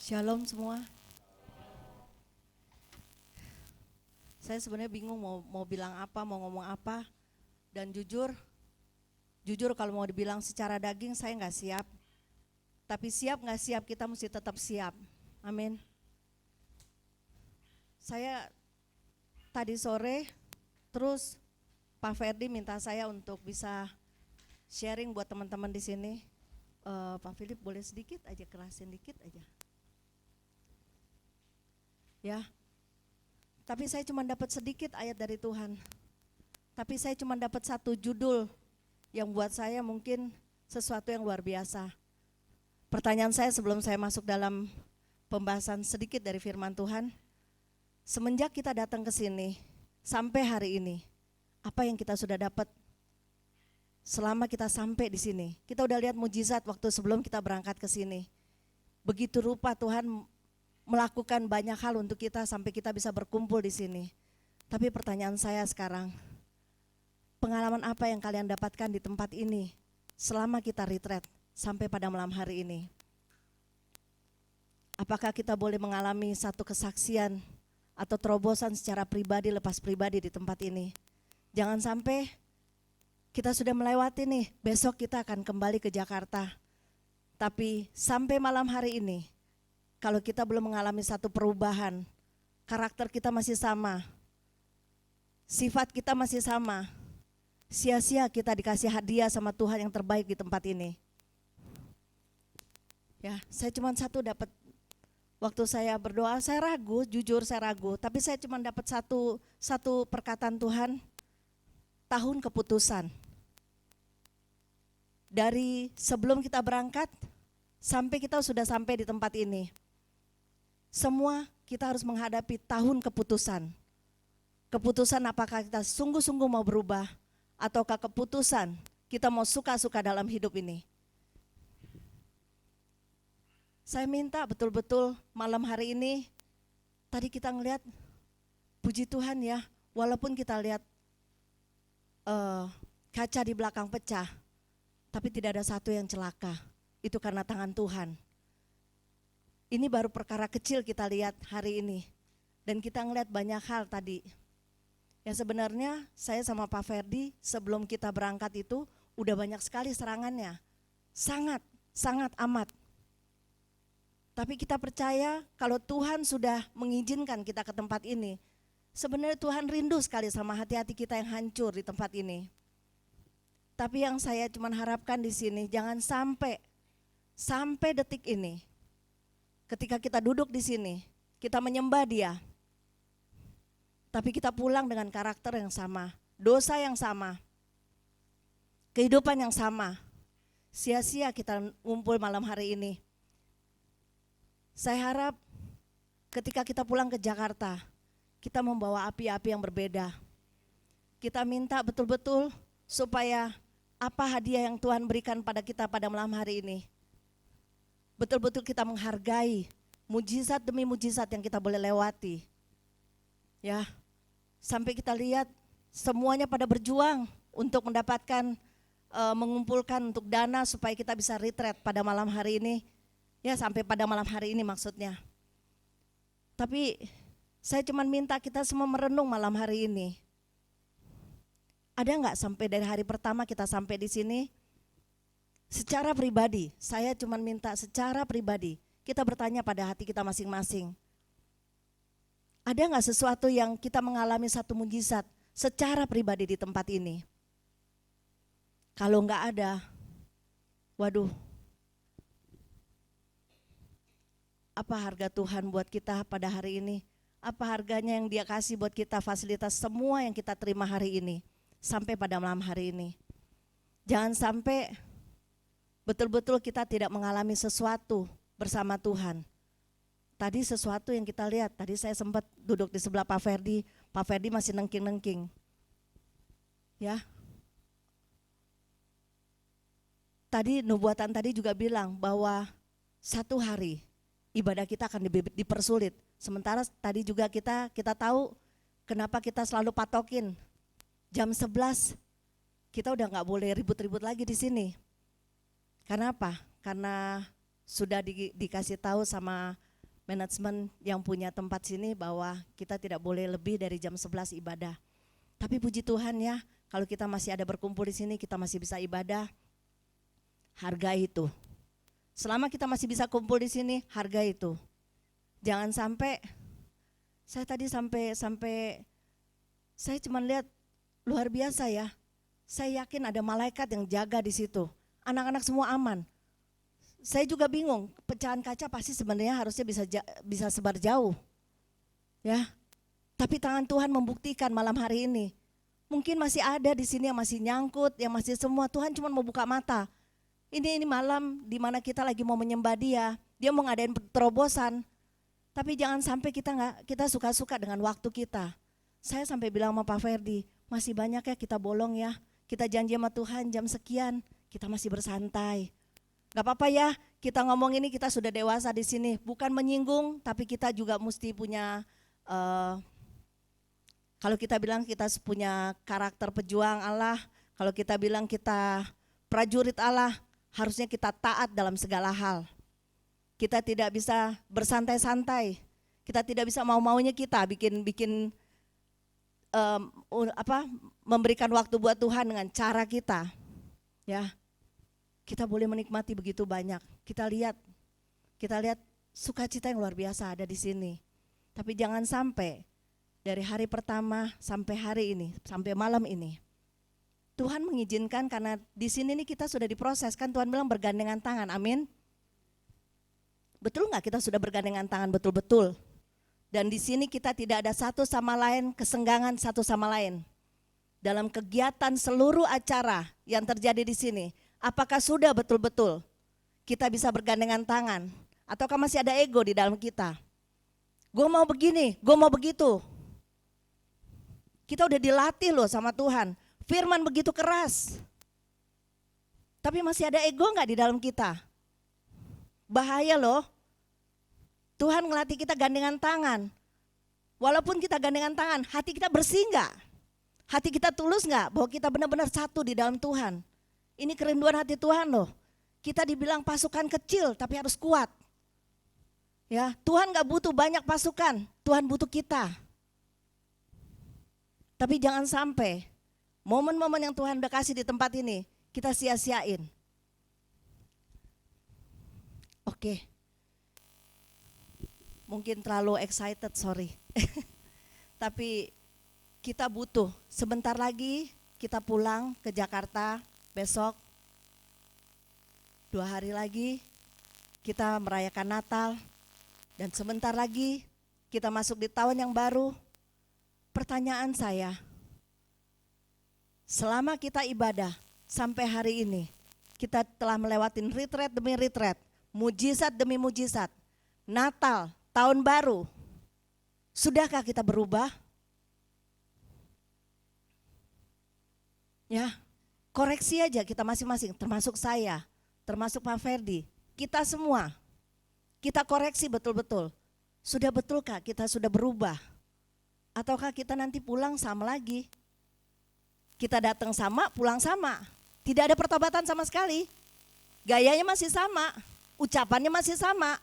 Shalom semua. Saya sebenarnya bingung mau bilang apa, mau ngomong apa. Dan jujur kalau mau dibilang secara daging saya nggak siap. Tapi siap nggak siap kita mesti tetap siap. Amin. Saya tadi sore terus Pak Ferdi minta saya untuk bisa sharing buat teman-teman di sini. Pak Philip boleh sedikit aja, kerasin dikit aja. Ya. Tapi saya cuma dapat sedikit ayat dari Tuhan. Tapi saya cuma dapat satu judul yang buat saya mungkin sesuatu yang luar biasa. Pertanyaan saya sebelum saya masuk dalam pembahasan sedikit dari firman Tuhan, semenjak kita datang ke sini sampai hari ini, apa yang kita sudah dapat selama kita sampai di sini? Kita udah lihat mujizat waktu sebelum kita berangkat ke sini. Begitu rupa Tuhan melakukan banyak hal untuk kita sampai kita bisa berkumpul di sini. Tapi pertanyaan saya sekarang, pengalaman apa yang kalian dapatkan di tempat ini selama kita retreat sampai pada malam hari ini? Apakah kita boleh mengalami satu kesaksian atau terobosan secara pribadi lepas pribadi di tempat ini? Jangan sampai kita sudah melewati nih, besok kita akan kembali ke Jakarta. Tapi sampai malam hari ini, kalau kita belum mengalami satu perubahan, karakter kita masih sama, sifat kita masih sama, sia-sia kita dikasih hadiah sama Tuhan yang terbaik di tempat ini. Ya, saya cuma satu dapat, waktu saya berdoa, saya ragu, jujur saya ragu, tapi saya cuma dapat satu perkataan Tuhan, tahun keputusan. Dari sebelum kita berangkat, sampai kita sudah sampai di tempat ini. Semua kita harus menghadapi tahun keputusan. Keputusan apakah kita sungguh-sungguh mau berubah, ataukah keputusan kita mau suka-suka dalam hidup ini. Saya minta betul-betul malam hari ini, tadi kita ngelihat, puji Tuhan ya, walaupun kita lihat kaca di belakang pecah, tapi tidak ada satu yang celaka, itu karena tangan Tuhan. Ini baru perkara kecil kita lihat hari ini. Dan kita ngeliat banyak hal tadi. Ya sebenarnya saya sama Pak Ferdi sebelum kita berangkat itu udah banyak sekali serangannya. Sangat amat. Tapi kita percaya kalau Tuhan sudah mengizinkan kita ke tempat ini, sebenarnya Tuhan rindu sekali sama hati-hati kita yang hancur di tempat ini. Tapi yang saya cuma harapkan di sini, jangan sampai detik ini, ketika kita duduk di sini, kita menyembah Dia, tapi kita pulang dengan karakter yang sama, dosa yang sama, kehidupan yang sama, sia-sia kita ngumpul malam hari ini. Saya harap ketika kita pulang ke Jakarta, kita membawa api-api yang berbeda. Kita minta betul-betul supaya apa hadiah yang Tuhan berikan pada kita pada malam hari ini, betul-betul kita menghargai mujizat demi mujizat yang kita boleh lewati. Ya, sampai kita lihat semuanya pada berjuang untuk mendapatkan, mengumpulkan untuk dana supaya kita bisa retreat pada malam hari ini. Ya, sampai pada malam hari ini maksudnya. Tapi saya cuma minta kita semua merenung malam hari ini. Ada enggak sampai dari hari pertama kita sampai di sini? Secara pribadi, saya cuma minta secara pribadi, kita bertanya pada hati kita masing-masing. Ada enggak sesuatu yang kita mengalami satu mujizat secara pribadi di tempat ini? Kalau enggak ada, waduh, apa harga Tuhan buat kita pada hari ini? Apa harganya yang Dia kasih buat kita, fasilitas semua yang kita terima hari ini, sampai pada malam hari ini. Jangan sampai betul-betul kita tidak mengalami sesuatu bersama Tuhan. Tadi sesuatu yang kita lihat, tadi saya sempat duduk di sebelah Pak Ferdi masih nengking-nengking. Ya. Tadi nubuatan tadi juga bilang bahwa satu hari ibadah kita akan dipersulit. Sementara tadi juga kita tahu kenapa kita selalu patokin jam 11 kita udah nggak boleh ribut-ribut lagi di sini. Karena apa? Karena sudah dikasih tahu sama manajemen yang punya tempat sini bahwa kita tidak boleh lebih dari jam 11 ibadah. Tapi puji Tuhan ya, kalau kita masih ada berkumpul di sini, kita masih bisa ibadah, hargai itu. Selama kita masih bisa kumpul di sini, hargai itu. Jangan sampai, saya tadi sampai saya cuma lihat luar biasa ya. Saya yakin ada malaikat yang jaga di situ. Anak-anak semua aman. Saya juga bingung, pecahan kaca pasti sebenarnya harusnya bisa sebar jauh. Ya. Tapi tangan Tuhan membuktikan malam hari ini. Mungkin masih ada di sini yang masih nyangkut, yang masih semua. Tuhan cuma mau buka mata. Ini malam di mana kita lagi mau menyembah Dia. Dia mau ngadain terobosan. Tapi jangan sampai kita suka-suka dengan waktu kita. Saya sampai bilang sama Pak Ferdi, masih banyak ya kita bolong ya. Kita janji sama Tuhan jam sekian, kita masih bersantai. Gak apa-apa ya, kita ngomong ini kita sudah dewasa di sini. Bukan menyinggung, tapi kita juga mesti punya, kalau kita bilang kita punya karakter pejuang Allah, kalau kita bilang kita prajurit Allah, harusnya kita taat dalam segala hal. Kita tidak bisa bersantai-santai, kita tidak bisa mau-maunya kita memberikan waktu buat Tuhan dengan cara kita, ya. Kita boleh menikmati begitu banyak. Kita lihat sukacita yang luar biasa ada di sini. Tapi jangan sampai dari hari pertama sampai hari ini, sampai malam ini, Tuhan mengizinkan karena di sini nih kita sudah diproses kan, Tuhan bilang bergandengan tangan, amin. Betul nggak kita sudah bergandengan tangan betul-betul? Dan di sini kita tidak ada satu sama lain kesenggangan satu sama lain. Dalam kegiatan seluruh acara yang terjadi di sini, apakah sudah betul-betul kita bisa bergandengan tangan? Ataukah masih ada ego di dalam kita? Gue mau begini, gue mau begitu. Kita udah dilatih loh sama Tuhan. Firman begitu keras. Tapi masih ada ego gak di dalam kita? Bahaya loh. Tuhan ngelatih kita gandengan tangan. Walaupun kita gandengan tangan, hati kita bersih gak? Hati kita tulus gak? Bahwa kita benar-benar satu di dalam Tuhan. Ini kerinduan hati Tuhan loh. Kita dibilang pasukan kecil tapi harus kuat. Ya, Tuhan gak butuh banyak pasukan, Tuhan butuh kita. Tapi jangan sampai momen-momen yang Tuhan udah kasih di tempat ini kita sia-siain. Oke. Mungkin terlalu excited, sorry. Tapi kita butuh, sebentar lagi kita pulang ke Jakarta. Besok 2 hari lagi kita merayakan Natal dan sebentar lagi kita masuk di tahun yang baru. Pertanyaan saya, selama kita ibadah sampai hari ini, kita telah melewatin retreat demi retreat, mujizat demi mujizat, Natal, tahun baru, sudahkah kita berubah? Ya. Koreksi aja kita masing-masing, termasuk saya, termasuk Pak Ferdi, kita semua, kita koreksi betul-betul. Sudah betulkah kita sudah berubah? Ataukah kita nanti pulang sama lagi? Kita datang sama, pulang sama. Tidak ada pertobatan sama sekali. Gayanya masih sama, ucapannya masih sama.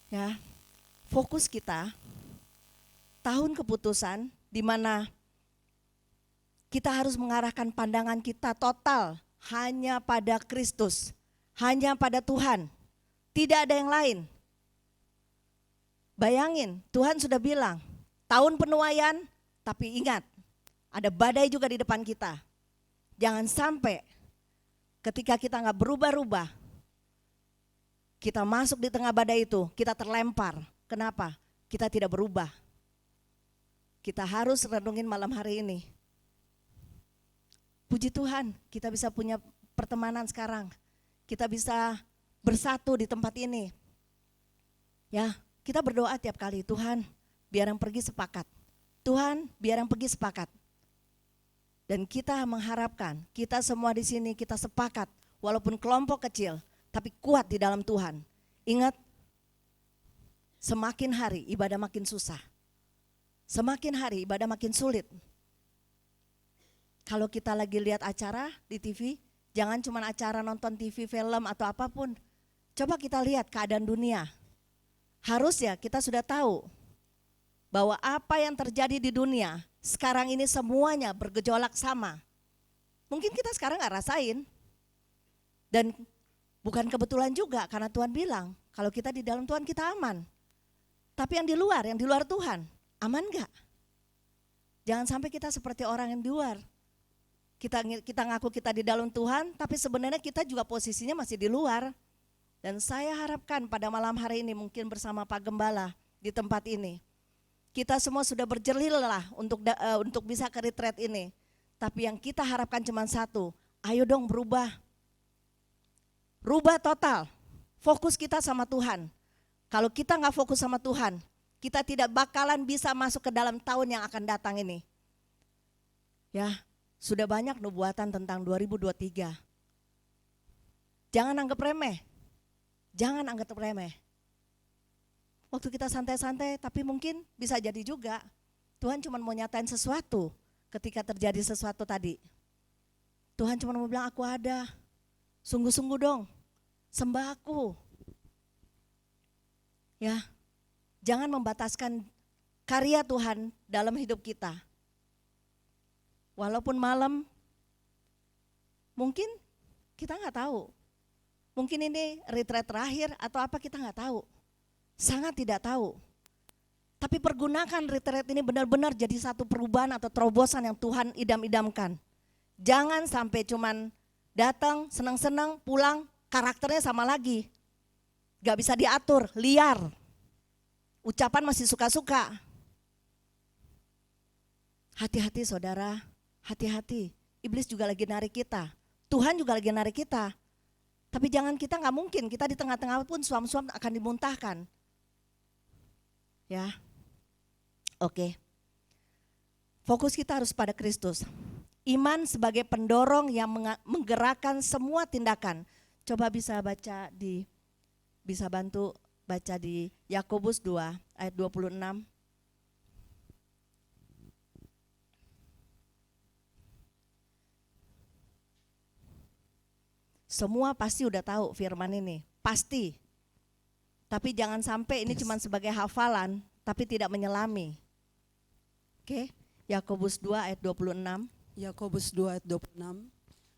Ya, fokus kita, tahun keputusan di mana kita harus mengarahkan pandangan kita total hanya pada Kristus, hanya pada Tuhan. Tidak ada yang lain. Bayangin, Tuhan sudah bilang, tahun penuaian, tapi ingat, ada badai juga di depan kita. Jangan sampai ketika kita gak berubah-ubah, kita masuk di tengah badai itu, kita terlempar. Kenapa? Kita tidak berubah. Kita harus renungin malam hari ini. Puji Tuhan, kita bisa punya pertemanan sekarang. Kita bisa bersatu di tempat ini. Ya, kita berdoa tiap kali, Tuhan, biar yang pergi sepakat. Tuhan, biar yang pergi sepakat. Dan kita mengharapkan, kita semua di sini kita sepakat, walaupun kelompok kecil, tapi kuat di dalam Tuhan. Ingat, semakin hari ibadah makin susah. Semakin hari ibadah makin sulit. Kalau kita lagi lihat acara di TV, jangan cuma acara nonton TV, film atau apapun. Coba kita lihat keadaan dunia. Harusnya kita sudah tahu bahwa apa yang terjadi di dunia sekarang ini semuanya bergejolak sama. Mungkin kita sekarang gak rasain. Dan bukan kebetulan juga karena Tuhan bilang kalau kita di dalam Tuhan kita aman. Tapi yang di luar Tuhan, aman gak? Jangan sampai kita seperti orang yang di luar. Kita ngaku kita di dalam Tuhan, tapi sebenarnya kita juga posisinya masih di luar. Dan saya harapkan pada malam hari ini mungkin bersama Pak Gembala di tempat ini, kita semua sudah berjelilah untuk bisa ke retreat ini. Tapi yang kita harapkan cuma satu, ayo dong berubah. Rubah total, fokus kita sama Tuhan. Kalau kita gak fokus sama Tuhan, kita tidak bakalan bisa masuk ke dalam tahun yang akan datang ini. Ya, sudah banyak nubuatan tentang 2023. Jangan anggap remeh. Jangan anggap remeh. Waktu kita santai-santai, tapi mungkin bisa jadi juga Tuhan cuma mau nyatain sesuatu ketika terjadi sesuatu tadi. Tuhan cuma mau bilang, aku ada. Sungguh-sungguh dong, sembah aku. Ya, jangan membataskan karya Tuhan dalam hidup kita. Walaupun malam, mungkin kita nggak tahu. Mungkin ini retreat terakhir atau apa kita nggak tahu. Sangat tidak tahu. Tapi pergunakan retreat ini benar-benar jadi satu perubahan atau terobosan yang Tuhan idam-idamkan. Jangan sampai cuman datang, senang-senang, pulang, karakternya sama lagi. Gak bisa diatur, liar. Ucapan masih suka-suka. Hati-hati saudara, hati-hati. Iblis juga lagi narik kita. Tuhan juga lagi narik kita. Tapi jangan kita gak mungkin, kita di tengah-tengah pun suam-suam akan dimuntahkan. Ya, oke. Fokus kita harus pada Kristus. Iman sebagai pendorong yang menggerakkan semua tindakan. Coba bisa bantu baca di Yakobus 2 ayat 26. Semua pasti udah tahu firman ini, pasti. Tapi jangan sampai ini cuma sebagai hafalan, tapi tidak menyelami. Oke, Yakobus 2 ayat 26. Yakobus 2 ayat 26.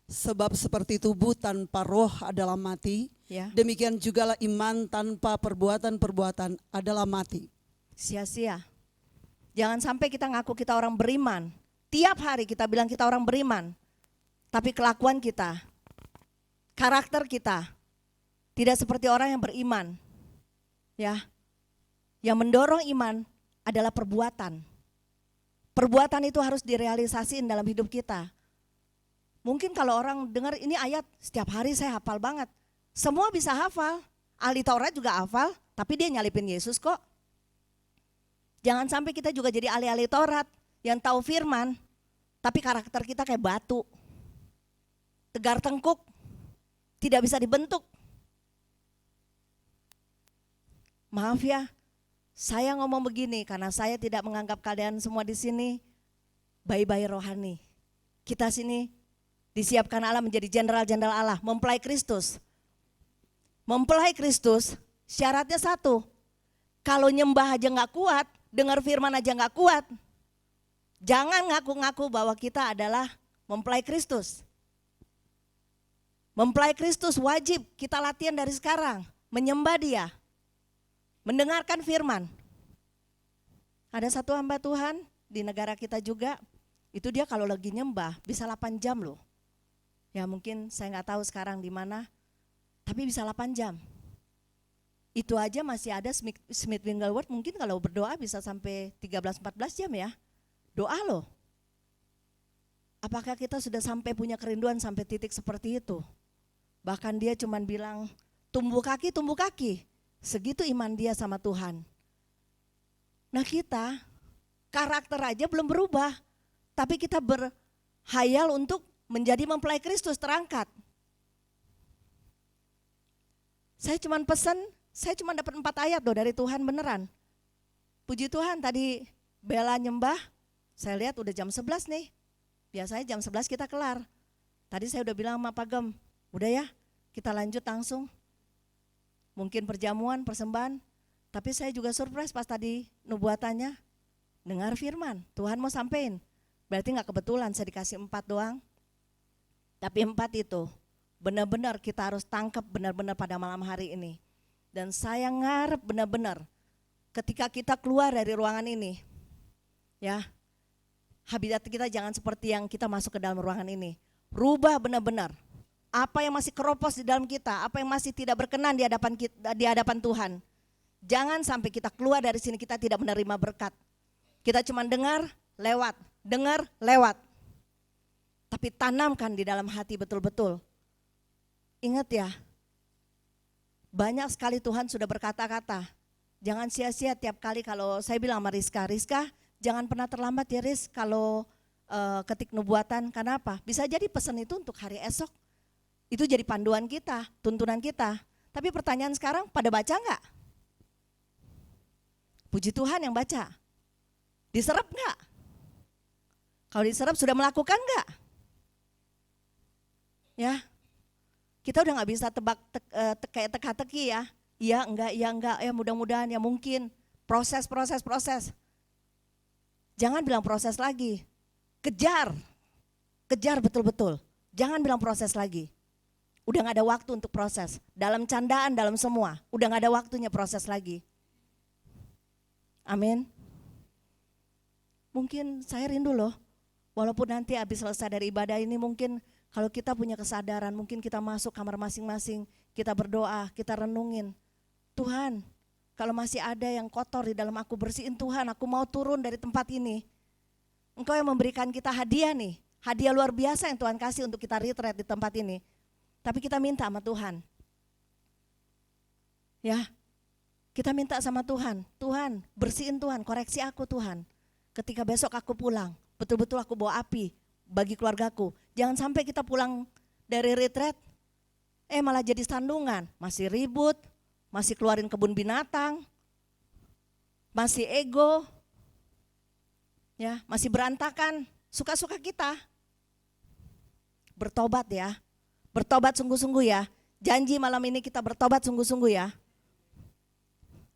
Sebab seperti tubuh tanpa roh adalah mati, Ya. demikian jugalah iman tanpa perbuatan-perbuatan adalah mati. Sia-sia. Jangan sampai kita ngaku kita orang beriman. Tiap hari kita bilang kita orang beriman. Tapi kelakuan kita, karakter kita tidak seperti orang yang beriman. Ya. Yang mendorong iman adalah perbuatan. Perbuatan itu harus direalisasikan dalam hidup kita. Mungkin kalau orang dengar ini ayat setiap hari saya hafal banget. Semua bisa hafal. Ahli Taurat juga hafal, tapi dia nyalipin Yesus kok. Jangan sampai kita juga jadi ahli-ahli Taurat yang tahu firman, tapi karakter kita kayak batu. Tegar tengkuk, tidak bisa dibentuk. Maaf ya, saya ngomong begini karena saya tidak menganggap kalian semua di sini bayi-bayi rohani. Kita sini disiapkan Allah menjadi jenderal-jenderal Allah, mempelai Kristus. Mempelai Kristus syaratnya satu, kalau nyembah aja gak kuat, dengar firman aja gak kuat, jangan ngaku-ngaku bahwa kita adalah mempelai Kristus. Mempelai Kristus wajib kita latihan dari sekarang, menyembah Dia, mendengarkan firman. Ada satu hamba Tuhan di negara kita juga, itu dia kalau lagi nyembah bisa 8 jam loh. Ya mungkin saya nggak tahu sekarang di mana, tapi bisa 8 jam. Itu aja masih ada Smith Wigglesworth mungkin kalau berdoa bisa sampai 13-14 jam ya. Doa loh. Apakah kita sudah sampai punya kerinduan sampai titik seperti itu? Bahkan dia cuman bilang tumbuh kaki. Segitu iman dia sama Tuhan. Nah kita karakter aja belum berubah, tapi kita berhayal untuk menjadi mempelai Kristus terangkat. Saya cuma dapat 4 ayat loh dari Tuhan beneran. Puji Tuhan tadi Bella nyembah, saya lihat udah jam 11 nih. Biasanya jam 11 kita kelar. Tadi saya udah bilang sama Pak Gem, udah ya kita lanjut langsung. mungkin perjamuan, persembahan. Tapi saya juga surprise pas tadi nubuatannya, dengar firman, Tuhan mau sampein. Berarti gak kebetulan saya dikasih 4 doang. Tapi 4 itu benar-benar kita harus tangkap benar-benar pada malam hari ini. Dan saya ngarep benar-benar ketika kita keluar dari ruangan ini, ya, habitat kita jangan seperti yang kita masuk ke dalam ruangan ini. Rubah benar-benar. Apa yang masih keropos di dalam kita, apa yang masih tidak berkenan di hadapan Tuhan. Jangan sampai kita keluar dari sini kita tidak menerima berkat. Kita cuma dengar, lewat. Tapi tanamkan di dalam hati betul-betul. Ingat ya, banyak sekali Tuhan sudah berkata-kata. Jangan sia-sia tiap kali kalau saya bilang sama Rizka, jangan pernah terlambat ya Riz kalau ketik nubuatan. Karena apa? Bisa jadi pesan itu untuk hari esok. Itu jadi panduan kita, tuntunan kita. Tapi pertanyaan sekarang, pada baca enggak? Puji Tuhan yang baca. Diserap enggak? Kalau diserap sudah melakukan enggak? Ya, kita udah gak bisa kayak teka-teki ya. Iya enggak, ya mudah-mudahan ya mungkin. Proses. Jangan bilang proses lagi. Kejar betul-betul. Jangan bilang proses lagi. Udah gak ada waktu untuk proses. Dalam candaan, dalam semua. Udah gak ada waktunya proses lagi. Amin. Mungkin saya rindu loh. Walaupun nanti habis selesai dari ibadah ini mungkin kalau kita punya kesadaran, mungkin kita masuk kamar masing-masing. Kita berdoa, kita renungin. Tuhan, kalau masih ada yang kotor di dalam aku, bersihin Tuhan. Aku mau turun dari tempat ini. Engkau yang memberikan kita hadiah nih. Hadiah luar biasa yang Tuhan kasih untuk kita retreat di tempat ini. Tapi kita minta sama Tuhan. Ya, kita minta sama Tuhan. Tuhan, bersihin Tuhan, koreksi aku Tuhan. Ketika besok aku pulang, betul-betul aku bawa api bagi keluargaku. Jangan sampai kita pulang dari retreat, malah jadi sandungan. Masih ribut, masih keluarin kebun binatang, masih ego, ya, masih berantakan, suka-suka kita. Bertobat ya. Bertobat sungguh-sungguh ya. Janji malam ini kita bertobat sungguh-sungguh ya.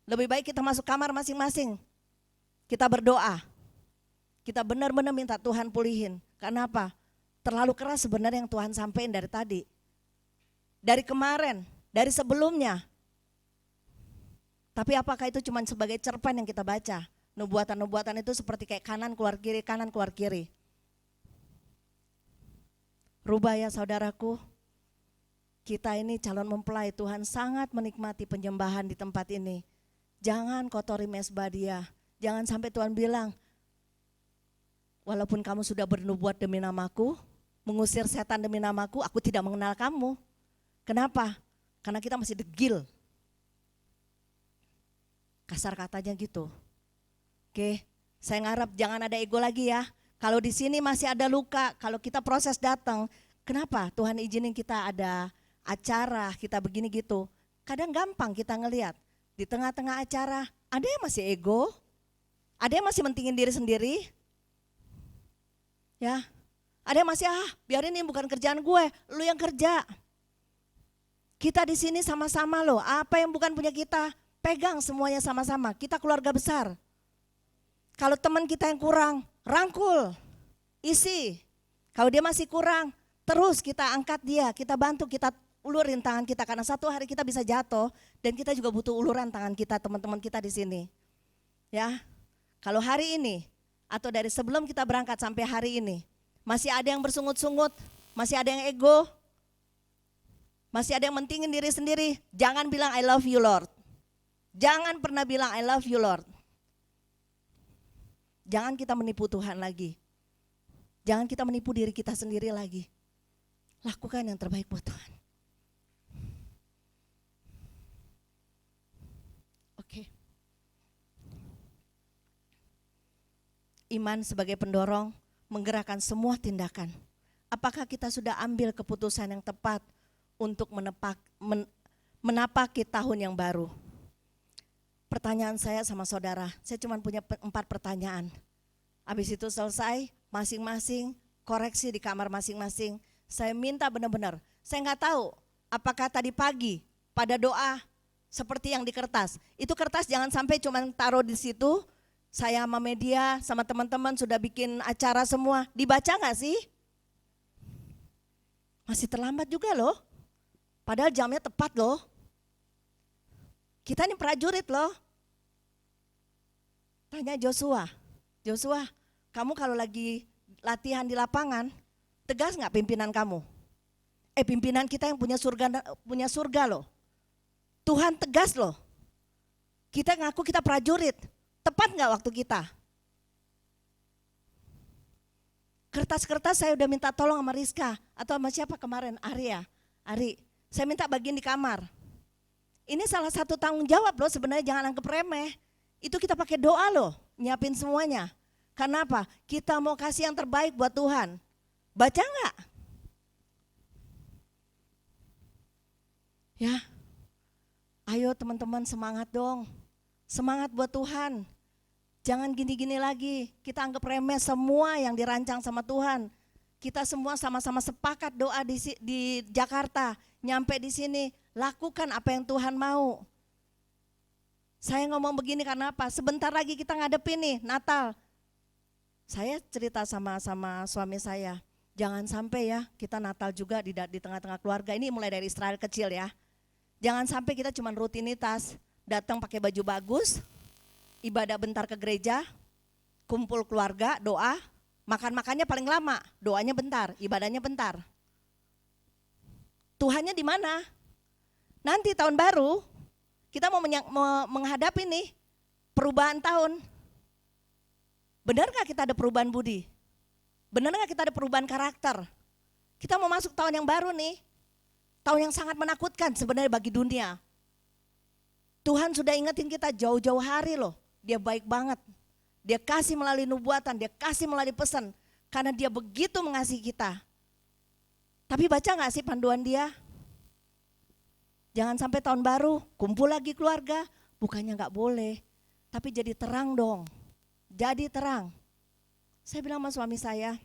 Lebih baik kita masuk kamar masing-masing. Kita berdoa. Kita benar-benar minta Tuhan pulihin. Karena apa? Terlalu keras sebenarnya yang Tuhan sampaikan dari tadi. Dari kemarin, dari sebelumnya. Tapi apakah itu cuma sebagai cerpen yang kita baca? Nubuatan-nubuatan itu seperti kayak kanan keluar kiri. Rubah ya saudaraku. Kita ini calon mempelai, Tuhan sangat menikmati penyembahan di tempat ini. Jangan kotori mezbah Dia. Jangan sampai Tuhan bilang, walaupun kamu sudah bernubuat demi namaku, mengusir setan demi namaku, aku tidak mengenal kamu. Kenapa? Karena kita masih degil. Kasar katanya gitu. Oke, saya ngarep jangan ada ego lagi ya. Kalau di sini masih ada luka, kalau kita proses datang, kenapa Tuhan izinin kita ada acara, kita begini gitu. Kadang gampang kita ngelihat di tengah-tengah acara, ada yang masih ego, ada yang masih mentingin diri sendiri. Ya, ada yang masih biarin ini bukan kerjaan gue, lu yang kerja. Kita di sini sama-sama loh, apa yang bukan punya kita, pegang semuanya sama-sama. Kita keluarga besar. Kalau teman kita yang kurang, rangkul, isi. Kalau dia masih kurang, terus kita angkat dia, kita bantu, kita ulurin tangan kita. Karena satu hari kita bisa jatuh dan kita juga butuh uluran tangan kita, teman-teman kita di sini. Ya, kalau hari ini atau dari sebelum kita berangkat sampai hari ini, masih ada yang bersungut-sungut, masih ada yang ego, masih ada yang mentingin diri sendiri, jangan bilang I love you Lord. Jangan pernah bilang I love you Lord. Jangan kita menipu Tuhan lagi. Jangan kita menipu diri kita sendiri lagi. Lakukan yang terbaik buat Tuhan. Oke. Iman sebagai pendorong menggerakkan semua tindakan. Apakah kita sudah ambil keputusan yang tepat untuk menapaki tahun yang baru? Pertanyaan saya sama saudara, saya cuma punya 4 pertanyaan. Habis itu selesai, masing-masing koreksi di kamar masing-masing. Saya minta benar-benar, saya nggak tahu apakah tadi pagi pada doa seperti yang di kertas. Itu kertas jangan sampai cuma taruh di situ, saya sama media, sama teman-teman sudah bikin acara semua, dibaca gak sih? Masih terlambat juga loh, padahal jamnya tepat loh. Kita ini prajurit loh. Tanya Joshua, Joshua, kamu kalau lagi latihan di lapangan, tegas gak pimpinan kamu? Pimpinan kita yang punya surga loh. Tuhan tegas loh. Kita ngaku kita prajurit. Tepat gak waktu kita? Kertas-kertas saya udah minta tolong sama Rizka. Atau sama siapa kemarin? Ari. Saya minta bagiin di kamar. Ini salah satu tanggung jawab loh sebenarnya, jangan anggap remeh. Itu kita pakai doa loh, nyiapin semuanya. Karena apa? Kita mau kasih yang terbaik buat Tuhan. Baca gak? Ya, ayo teman-teman semangat dong. Semangat buat Tuhan. Jangan gini-gini lagi, kita anggap remeh semua yang dirancang sama Tuhan. Kita semua sama-sama sepakat doa di Jakarta, nyampe di sini, lakukan apa yang Tuhan mau. Saya ngomong begini karena apa? Sebentar lagi kita ngadepin nih Natal. Saya cerita sama suami saya, jangan sampai ya kita Natal juga di tengah-tengah keluarga. Ini mulai dari Israel kecil ya. Jangan sampai kita cuma rutinitas, datang pakai baju bagus, ibadah bentar ke gereja, kumpul keluarga, doa, makan-makannya paling lama, doanya bentar, ibadahnya bentar. Tuhannya di mana? Nanti tahun baru kita mau menghadapi nih perubahan tahun. Benar gak kita ada perubahan budi? Benar gak kita ada perubahan karakter? Kita mau masuk tahun yang baru nih. Tahun yang sangat menakutkan sebenarnya bagi dunia. Tuhan sudah ingetin kita jauh-jauh hari loh. Dia baik banget. Dia kasih melalui nubuatan, dia kasih melalui pesan. Karena dia begitu mengasihi kita. Tapi baca gak sih panduan dia? Jangan sampai tahun baru, kumpul lagi keluarga. Bukannya gak boleh, tapi jadi terang dong. Jadi terang. Saya bilang sama suami saya,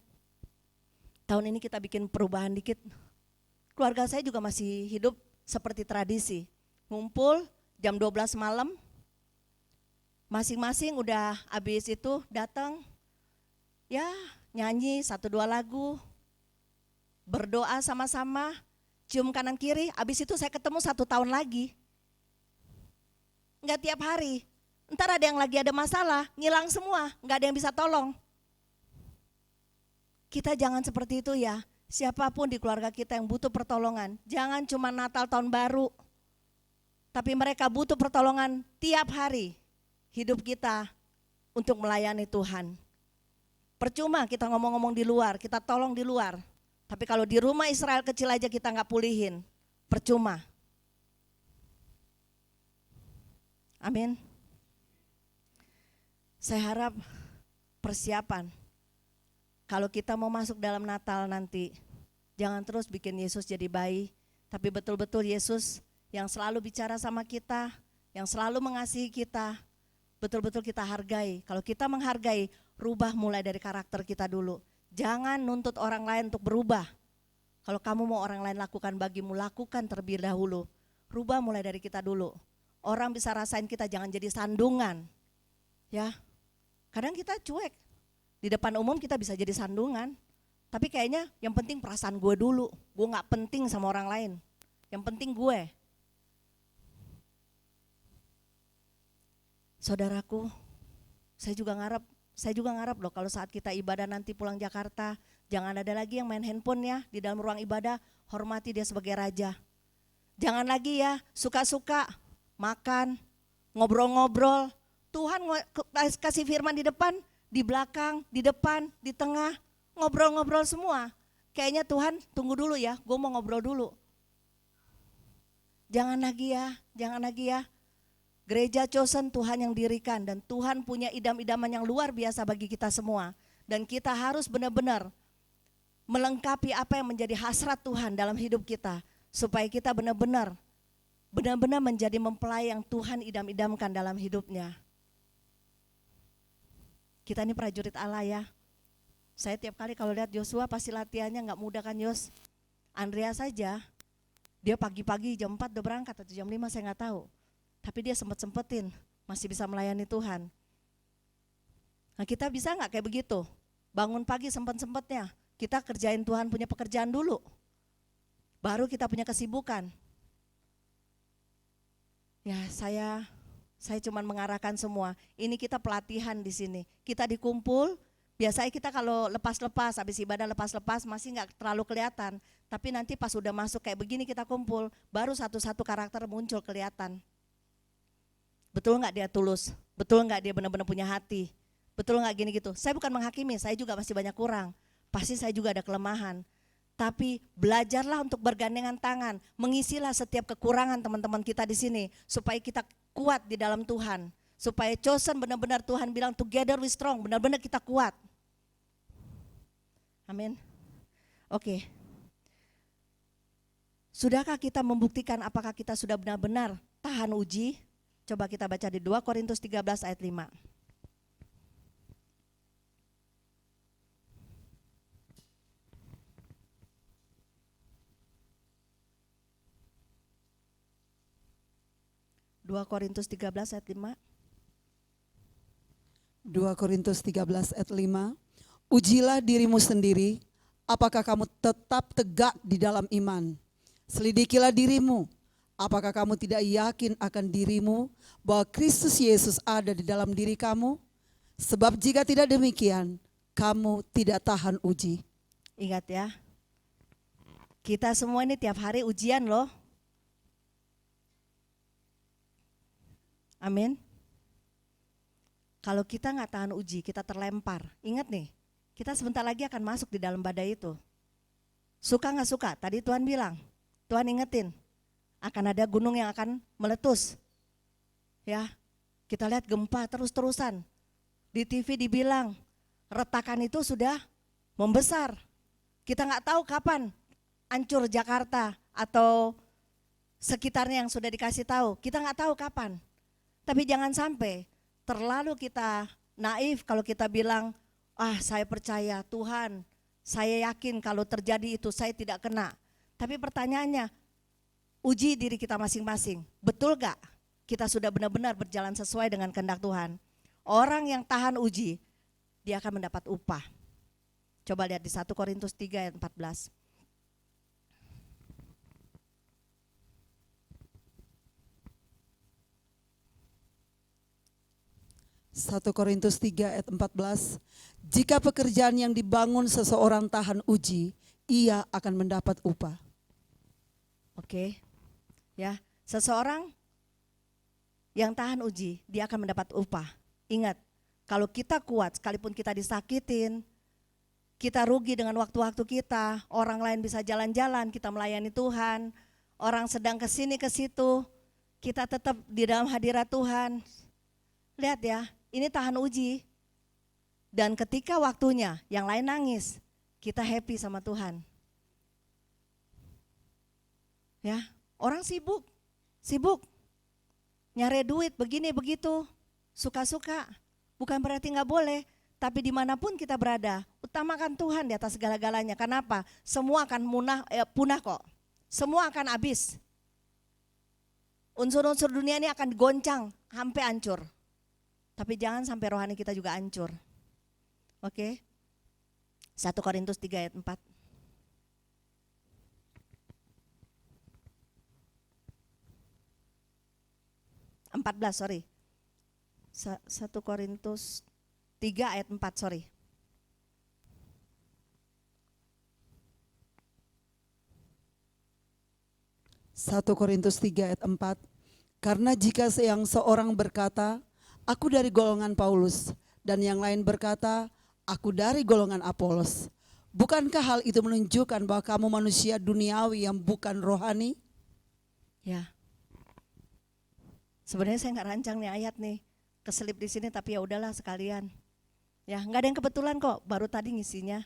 tahun ini kita bikin perubahan dikit. Keluarga saya juga masih hidup seperti tradisi. Ngumpul jam 12 malam, masing-masing udah habis itu datang, ya nyanyi 1-2 lagu, berdoa sama-sama, cium kanan kiri, habis itu saya ketemu 1 tahun lagi. Enggak tiap hari, ntar ada yang lagi ada masalah, ngilang semua, enggak ada yang bisa tolong. Kita jangan seperti itu ya. Siapapun di keluarga kita yang butuh pertolongan, jangan cuma Natal tahun baru, tapi mereka butuh pertolongan tiap hari hidup kita untuk melayani Tuhan. Percuma kita ngomong-ngomong di luar, kita tolong di luar, tapi kalau di rumah Israel kecil aja kita gak pulihin, percuma. Amin. Saya harap persiapan. Kalau kita mau masuk dalam Natal nanti, jangan terus bikin Yesus jadi bayi, tapi betul-betul Yesus yang selalu bicara sama kita, yang selalu mengasihi kita, betul-betul kita hargai. Kalau kita menghargai, rubah mulai dari karakter kita dulu. Jangan nuntut orang lain untuk berubah. Kalau kamu mau orang lain lakukan bagimu, lakukan terlebih dahulu. Rubah mulai dari kita dulu. Orang bisa rasain kita jangan jadi sandungan. Ya, kadang kita cuek. Di depan umum kita bisa jadi sandungan, tapi kayaknya yang penting perasaan gue dulu, gue gak penting sama orang lain, yang penting gue. Saudaraku, saya juga ngarep loh kalau saat kita ibadah nanti pulang Jakarta, jangan ada lagi yang main handphone ya di dalam ruang ibadah, hormati dia sebagai raja. Jangan lagi ya suka-suka makan, ngobrol-ngobrol, Tuhan kasih firman di depan, di belakang, di depan, di tengah, ngobrol-ngobrol semua. Kayaknya Tuhan tunggu dulu ya, gue mau ngobrol dulu. Jangan lagi ya. Gereja chosen Tuhan yang dirikan dan Tuhan punya idam-idaman yang luar biasa bagi kita semua. Dan kita harus benar-benar melengkapi apa yang menjadi hasrat Tuhan dalam hidup kita. Supaya kita benar-benar menjadi mempelai yang Tuhan idam-idamkan dalam hidupnya. Kita ini prajurit Allah ya. Saya tiap kali kalau lihat Joshua pasti latihannya gak mudah kan Yos. Andrea saja, dia pagi-pagi jam 4 udah berangkat atau jam 5 saya gak tahu. tapi dia sempet-sempetin masih bisa melayani Tuhan. Nah, kita bisa nggak kayak begitu? Bangun pagi sempet-sempetnya, kita kerjain Tuhan punya pekerjaan dulu, baru kita punya kesibukan. Ya, saya cuma mengarahkan semua. Ini kita pelatihan di sini. Kita dikumpul, biasanya kita kalau lepas-lepas, habis ibadah lepas-lepas masih nggak terlalu kelihatan. Tapi nanti pas udah masuk kayak begini kita kumpul, baru satu-satu karakter muncul kelihatan. Betul nggak dia tulus? Betul nggak dia benar-benar punya hati? Betul nggak gini gitu? Saya bukan menghakimi, saya juga masih banyak kurang. Pasti saya juga ada kelemahan. Tapi belajarlah untuk bergandengan tangan, mengisilah setiap kekurangan teman-teman kita di sini supaya kita kuat di dalam Tuhan. Supaya chosen benar-benar Tuhan bilang together we strong, benar-benar kita kuat. Amin. Oke. Sudahkah kita membuktikan apakah kita sudah benar-benar tahan uji? Coba kita baca di 2 Korintus 13 ayat 5. Dua Korintus 13 ayat 5. 2 Korintus 13 ayat 5. Ujilah dirimu sendiri, apakah kamu tetap tegak di dalam iman. Selidikilah dirimu, apakah kamu tidak yakin akan dirimu bahwa Kristus Yesus ada di dalam diri kamu? Sebab jika tidak demikian, kamu tidak tahan uji. Ingat ya, kita semua ini tiap hari ujian loh. Amin. Kalau kita nggak tahan uji, kita terlempar. Ingat nih, kita sebentar lagi akan masuk di dalam badai itu. Suka nggak suka? Tadi Tuhan bilang, Tuhan ingetin, akan ada gunung yang akan meletus. Ya, kita lihat gempa terus-terusan. Di TV dibilang, retakan itu sudah membesar. Kita nggak tahu kapan hancur Jakarta atau sekitarnya yang sudah dikasih tahu. Kita nggak tahu kapan. Tapi jangan sampai terlalu kita naif kalau kita bilang, saya percaya Tuhan, saya yakin kalau terjadi itu saya tidak kena. Tapi pertanyaannya, uji diri kita masing-masing, betul gak kita sudah benar-benar berjalan sesuai dengan kehendak Tuhan? Orang yang tahan uji, dia akan mendapat upah. Coba lihat di 1 Korintus 3 ayat 14. 1 Korintus 3 ayat 14. Jika pekerjaan yang dibangun seseorang tahan uji, ia akan mendapat upah. Oke. Ya, seseorang yang tahan uji, dia akan mendapat upah. Ingat, kalau kita kuat sekalipun kita disakitin, kita rugi dengan waktu-waktu kita, orang lain bisa jalan-jalan, kita melayani Tuhan, orang sedang ke sini ke situ, kita tetap di dalam hadirat Tuhan. Lihat ya, ini tahan uji. Dan ketika waktunya yang lain nangis, kita happy sama Tuhan. Ya, orang sibuk nyari duit begini begitu, suka-suka. Bukan berarti nggak boleh, tapi dimanapun kita berada, utamakan Tuhan di atas segala-galanya. Kenapa? Semua akan punah kok. Semua akan habis. Unsur-unsur dunia ini akan digoncang sampai hancur. Tapi jangan sampai rohani kita juga hancur. Oke. 1 Korintus 3 ayat 4. Sorry. 1 Korintus 3 ayat 4, sorry. Satu Korintus 3 ayat 4. Karena jika yang seorang berkata, aku dari golongan Paulus, dan yang lain berkata, aku dari golongan Apolos, bukankah hal itu menunjukkan bahwa kamu manusia duniawi yang bukan rohani? Ya. Sebenarnya saya nggak rancang nih ayat nih, keselip di sini, tapi ya udahlah sekalian. Ya, nggak ada yang kebetulan kok, baru tadi ngisinya.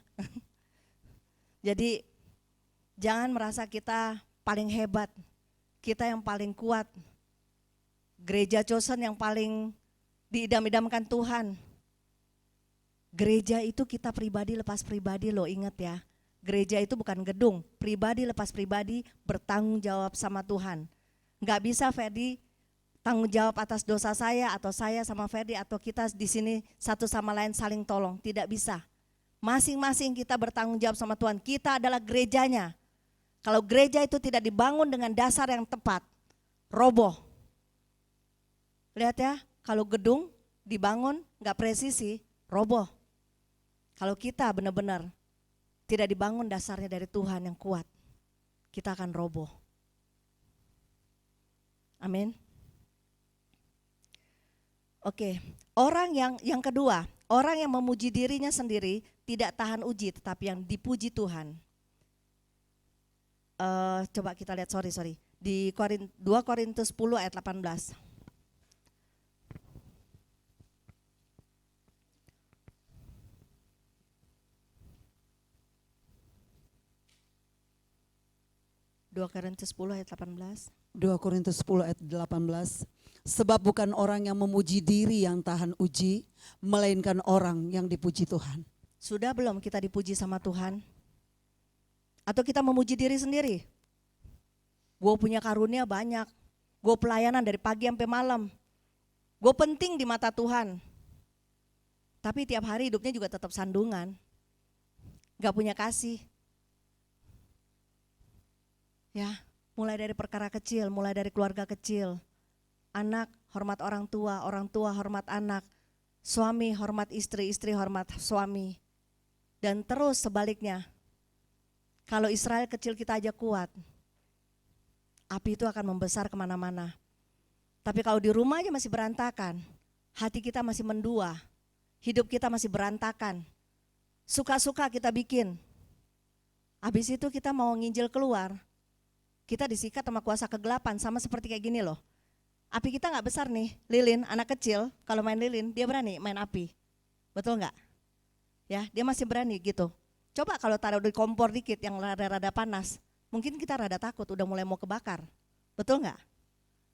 Jadi jangan merasa kita paling hebat, kita yang paling kuat, gereja chosen yang paling diidam-idamkan Tuhan. Gereja itu kita pribadi lepas pribadi loh, ingat ya. Gereja itu bukan gedung, pribadi lepas pribadi bertanggung jawab sama Tuhan. Nggak bisa Ferdi tanggung jawab atas dosa saya atau saya sama Ferdi atau kita di sini satu sama lain saling tolong, tidak bisa. Masing-masing kita bertanggung jawab sama Tuhan. Kita adalah gerejanya. Kalau gereja itu tidak dibangun dengan dasar yang tepat, roboh. Lihat ya, kalau gedung dibangun nggak presisi, roboh. Kalau kita benar-benar tidak dibangun dasarnya dari Tuhan yang kuat, kita akan roboh. Amin. Oke, orang yang kedua, orang yang memuji dirinya sendiri tidak tahan uji, tetapi yang dipuji Tuhan. Coba kita lihat, sorry. Di 2 Korintus 10 ayat 18. Dua Korintus 10 ayat 18. 2 Korintus 10 ayat 18. Sebab bukan orang yang memuji diri yang tahan uji, melainkan orang yang dipuji Tuhan. Sudah belum kita dipuji sama Tuhan? Atau kita memuji diri sendiri? Gue punya karunia banyak, gue pelayanan dari pagi sampai malam, gue penting di mata Tuhan. Tapi tiap hari hidupnya juga tetap sandungan, gak punya kasih. Ya, mulai dari perkara kecil, mulai dari keluarga kecil. Anak hormat orang tua hormat anak, suami hormat istri, istri hormat suami. Dan terus sebaliknya, kalau Israel kecil kita aja kuat, api itu akan membesar kemana-mana. Tapi kalau di rumah aja masih berantakan, hati kita masih mendua, hidup kita masih berantakan, suka-suka kita bikin. Habis itu kita mau nginjil keluar, kita disikat sama kuasa kegelapan, sama seperti kayak gini loh. Api kita gak besar nih, lilin, anak kecil kalau main lilin dia berani main api, betul gak? Ya, dia masih berani gitu. Coba kalau taruh di kompor dikit yang rada-rada panas, mungkin kita rada takut, udah mulai mau kebakar, betul gak?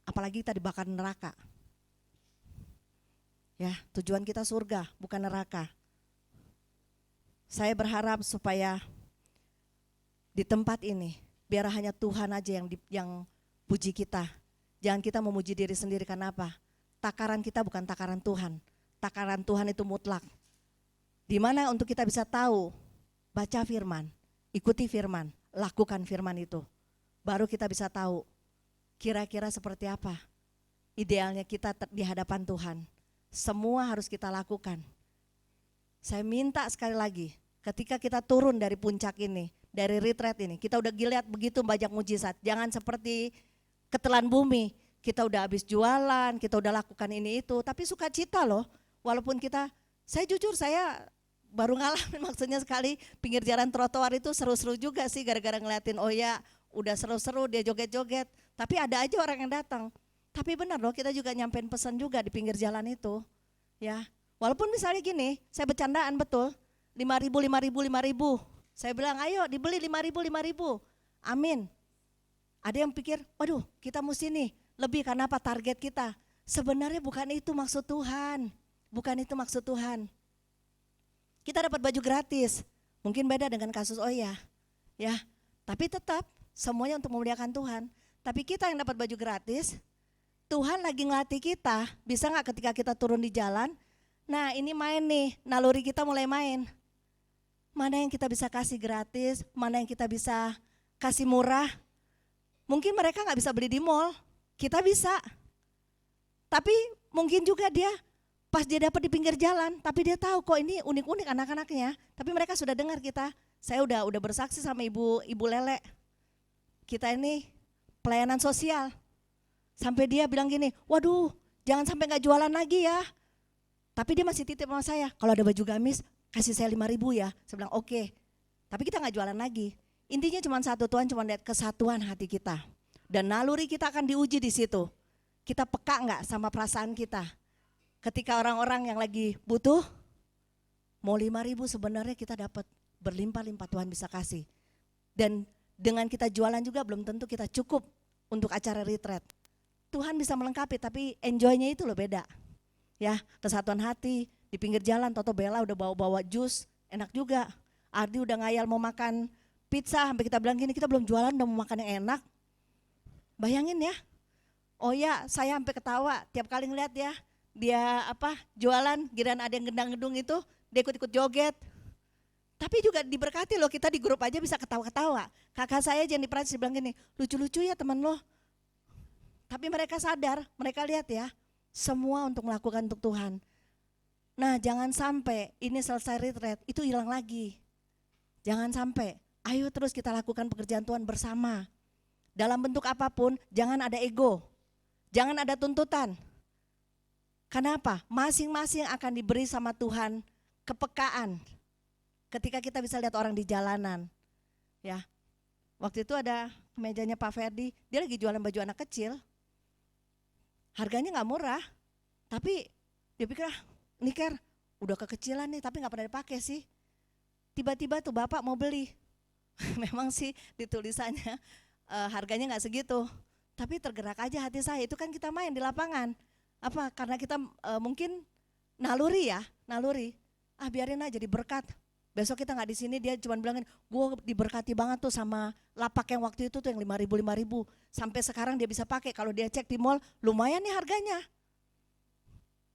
Apalagi kita dibakar neraka. Ya, tujuan kita surga, bukan neraka. Saya berharap supaya di tempat ini, biar hanya Tuhan aja yang puji kita. Jangan kita memuji diri sendiri, karena apa? Takaran kita bukan takaran Tuhan. Takaran Tuhan itu mutlak. Di mana untuk kita bisa tahu, baca firman, ikuti firman, lakukan firman itu. Baru kita bisa tahu kira-kira seperti apa idealnya kita di hadapan Tuhan. Semua harus kita lakukan. Saya minta sekali lagi, ketika kita turun dari puncak ini, dari retreat ini, kita udah lihat begitu banyak mujizat. Jangan seperti ketelan bumi, kita udah habis jualan, kita udah lakukan ini itu, tapi sukacita loh. Walaupun saya jujur saya baru ngalamin, maksudnya sekali pinggir jalan trotoar itu seru-seru juga sih, gara-gara ngeliatin oh ya udah seru-seru dia joget-joget, tapi ada aja orang yang datang. Tapi benar loh, kita juga nyampein pesan juga di pinggir jalan itu. Ya, walaupun misalnya gini, saya bercandaan betul, 5.000. Saya bilang ayo dibeli 5.000. Amin. Ada yang pikir, waduh kita mesti nih lebih, karena apa? Target kita. Sebenarnya bukan itu maksud Tuhan. Bukan itu maksud Tuhan. Kita dapat baju gratis. Mungkin beda dengan kasus Oya. Ya, tapi tetap semuanya untuk memuliakan Tuhan. Tapi kita yang dapat baju gratis, Tuhan lagi ngelatih kita. Bisa gak ketika kita turun di jalan, nah ini main nih, naluri kita mulai main. Mana yang kita bisa kasih gratis, mana yang kita bisa kasih murah. Mungkin mereka gak bisa beli di mall, kita bisa. Tapi mungkin juga dia pas dia dapat di pinggir jalan, tapi dia tahu kok ini unik-unik anak-anaknya. Tapi mereka sudah dengar kita, saya udah bersaksi sama ibu Lele. Kita ini pelayanan sosial. Sampai dia bilang gini, waduh jangan sampai gak jualan lagi ya. Tapi dia masih titip sama saya, kalau ada baju gamis, kasih saya 5.000 ya. Saya bilang oke. Tapi kita gak jualan lagi. Intinya cuma satu, Tuhan cuma lihat kesatuan hati kita. Dan naluri kita akan diuji di situ. Kita peka gak sama perasaan kita? Ketika orang-orang yang lagi butuh, mau 5.000 sebenarnya kita dapat berlimpah-limpah, Tuhan bisa kasih. Dan dengan kita jualan juga belum tentu kita cukup untuk acara retreat. Tuhan bisa melengkapi, tapi enjoy-nya itu loh beda. Ya, kesatuan hati. Di pinggir jalan, Toto Bella udah bawa jus, enak juga. Ardi udah ngayal mau makan pizza, sampai kita bilang gini, kita belum jualan udah mau makan yang enak. Bayangin ya, Oh ya, saya sampai ketawa tiap kali ngeliat ya, dia jualan, giliran ada yang gendang gedung itu, dia ikut-ikut joget. Tapi juga diberkati loh, kita di grup aja bisa ketawa-ketawa. Kakak saya Jenny Prancis bilang gini, lucu-lucu ya teman lo. Tapi mereka sadar, mereka lihat ya, semua untuk melakukan untuk Tuhan. Nah jangan sampai ini selesai retreat, itu hilang lagi. Jangan sampai, ayo terus kita lakukan pekerjaan Tuhan bersama. Dalam bentuk apapun, jangan ada ego, jangan ada tuntutan. Kenapa? Masing-masing akan diberi sama Tuhan kepekaan. Ketika kita bisa lihat orang di jalanan, ya. Waktu itu ada mejanya Pak Ferdi, dia lagi jualan baju anak kecil. Harganya nggak murah, tapi dia pikir ini Ker, udah kekecilan nih, tapi nggak pernah dipakai sih. Tiba-tiba tuh bapak mau beli, memang sih di tulisannya harganya nggak segitu, tapi tergerak aja hati saya. Itu kan kita main di lapangan, karena kita mungkin naluri, biarin aja diberkat. Besok kita nggak di sini, dia cuma bilangin, gue diberkati banget tuh sama lapak yang waktu itu tuh yang 5.000 sampai sekarang dia bisa pakai. Kalau dia cek di mall, lumayan nih harganya.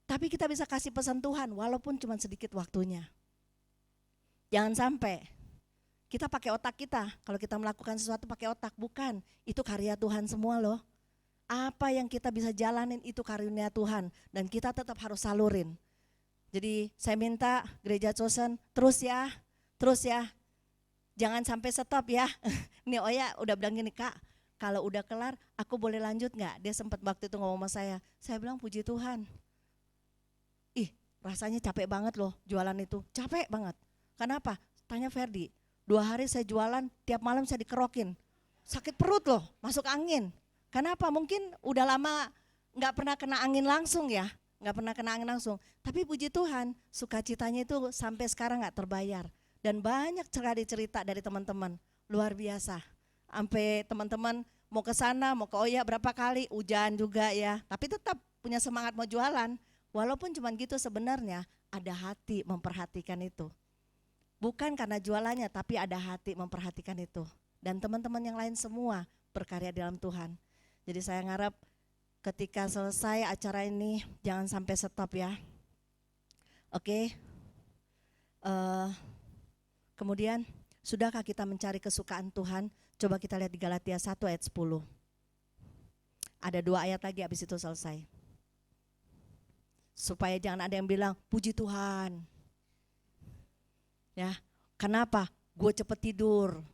Tapi kita bisa kasih pesan Tuhan, walaupun cuma sedikit waktunya. Jangan sampai kita pakai otak kita. Kalau kita melakukan sesuatu pakai otak, bukan. Itu karya Tuhan semua loh. Apa yang kita bisa jalanin itu karunia Tuhan, dan kita tetap harus salurin. Jadi saya minta Gereja Chosen terus ya, jangan sampai stop ya. Nih Oya udah bilang gini, Kak, kalau udah kelar aku boleh lanjut gak? Dia sempat waktu itu ngomong sama saya bilang puji Tuhan. Rasanya capek banget loh jualan itu, capek banget. Kenapa? Tanya Ferdi, 2 hari saya jualan, tiap malam saya dikerokin. Sakit perut loh, masuk angin. Kenapa? Mungkin udah lama gak pernah kena angin langsung ya. Tapi puji Tuhan, sukacitanya itu sampai sekarang gak terbayar. Dan banyak cerita dari teman-teman, luar biasa. Sampai teman-teman mau ke sana, mau ke Oya berapa kali, hujan juga ya. Tapi tetap punya semangat mau jualan. Walaupun cuma gitu sebenarnya ada hati memperhatikan itu. Bukan karena jualannya, tapi ada hati memperhatikan itu. Dan teman-teman yang lain semua berkarya dalam Tuhan. Jadi saya ngarep ketika selesai acara ini jangan sampai stop ya. Oke. Kemudian sudahkah kita mencari kesukaan Tuhan? Coba kita lihat di Galatia 1 ayat 10. Ada 2 ayat lagi habis itu selesai. Supaya jangan ada yang bilang puji Tuhan. Ya, kenapa? Gue cepet tidur.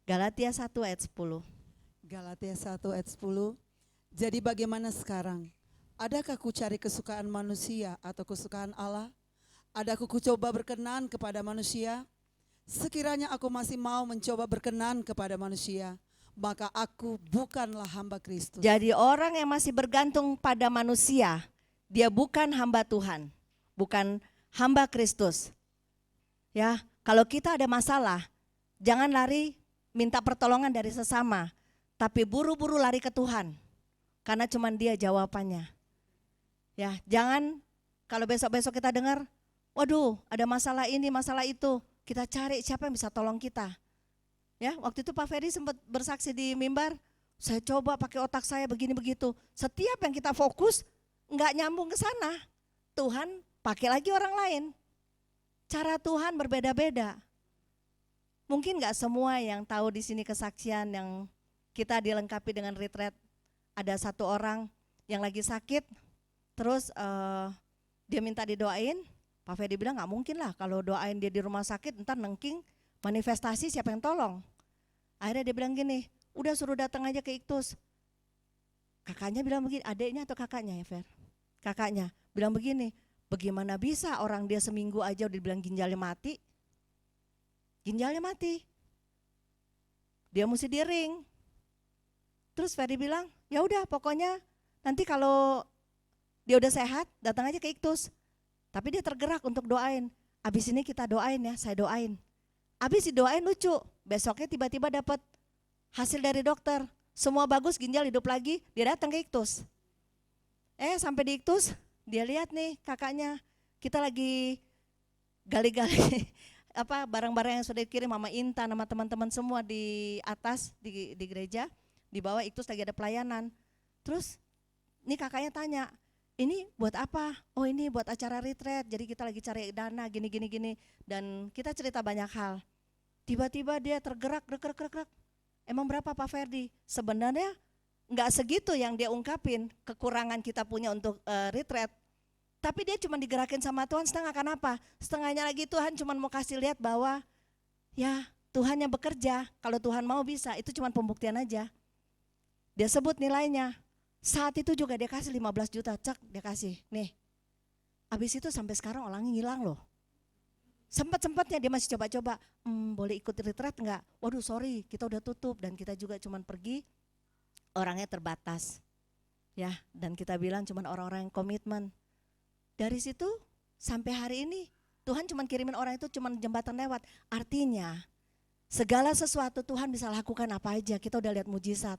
Galatia 1 ayat 10. Galatia 1 ayat 10. Jadi bagaimana sekarang? Adakah ku cari kesukaan manusia atau kesukaan Allah? Adakah ku coba berkenan kepada manusia? Sekiranya aku masih mau mencoba berkenan kepada manusia, maka aku bukanlah hamba Kristus. Jadi orang yang masih bergantung pada manusia, dia bukan hamba Tuhan, bukan hamba Kristus. Ya, kalau kita ada masalah, jangan lari minta pertolongan dari sesama, tapi buru-buru lari ke Tuhan, karena cuman Dia jawabannya. Ya, jangan kalau besok-besok kita dengar, waduh, ada masalah ini, masalah itu, kita cari siapa yang bisa tolong kita. Ya, waktu itu Pak Ferry sempat bersaksi di mimbar, saya coba pakai otak saya begini begitu. Setiap yang kita fokus nggak nyambung ke sana, Tuhan pakai lagi orang lain. Cara Tuhan berbeda-beda. Mungkin nggak semua yang tahu di sini kesaksian yang kita dilengkapi dengan retreat. Ada satu orang yang lagi sakit, terus dia minta didoain. Pak Ferry bilang nggak mungkin lah kalau doain dia di rumah sakit, ntar nengking. Manifestasi siapa yang tolong? Akhirnya dia bilang gini, udah suruh datang aja ke Iktus. Kakaknya bilang begini, adiknya atau kakaknya ya Fer? Kakaknya bilang begini, bagaimana bisa orang dia seminggu aja udah dibilang ginjalnya mati? Ginjalnya mati. Dia mesti diring. Terus Ferry bilang, ya udah pokoknya nanti kalau dia udah sehat datang aja ke Iktus. Tapi dia tergerak untuk doain. Abis ini kita doain ya, saya doain. Abis didoain lucu, besoknya tiba-tiba dapat hasil dari dokter. Semua bagus, ginjal hidup lagi, dia datang ke Iktus. Sampai di Iktus, dia lihat nih kakaknya, kita lagi gali-gali barang-barang yang sudah dikirim Mama Intan sama teman-teman semua di atas di gereja. di bawah Iktus lagi ada pelayanan. Terus ini kakaknya tanya, ini buat apa? Oh ini buat acara retreat, jadi kita lagi cari dana gini. Dan kita cerita banyak hal. Tiba-tiba dia tergerak, gerak. Emang berapa Pak Ferdi? Sebenarnya nggak segitu yang dia ungkapin, kekurangan kita punya untuk retreat. Tapi dia cuma digerakin sama Tuhan setengah, kenapa? Setengahnya lagi Tuhan cuma mau kasih lihat bahwa ya Tuhan yang bekerja, kalau Tuhan mau bisa, itu cuma pembuktian aja. Dia sebut nilainya. Saat itu juga dia kasih 15 juta, cek dia kasih, nih. Habis itu sampai sekarang orangnya ngilang loh. Sempat-sempatnya dia masih coba-coba, boleh ikut retreat enggak? Waduh sorry, kita udah tutup dan kita juga cuman pergi, orangnya terbatas. Ya, dan kita bilang cuman orang-orang yang komitmen. Dari situ sampai hari ini, Tuhan cuman kirimin orang itu cuman jembatan lewat. Artinya, segala sesuatu Tuhan bisa lakukan apa aja, kita udah lihat mujizat.